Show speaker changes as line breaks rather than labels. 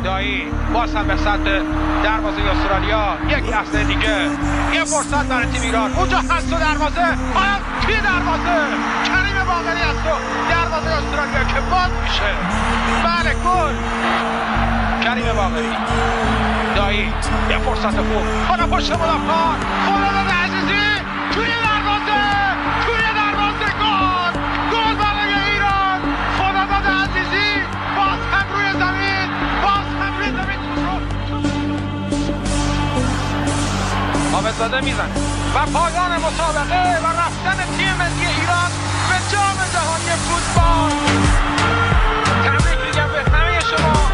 دایی باز هم به سمت دروازه استرالیا. یک لحظه دیگه یه فرصت برای تیم ایران. اونجا هست و دروازه آیا توی دروازه کریم باقری هست و دروازه استرالیا که باز میشه. بله گل کریم باقری. دایی یه فرصت خوب حالا پشت مدافعان خداداد عزیزی توی دروازه گل برای ایران. خداداد عزیزی باز هم روی زمین حامدزاده میزنه و پایان مسابقه و رفتن تیم ملی ایران به جام جهانی فوتبال. تبریک میگم به همه شما.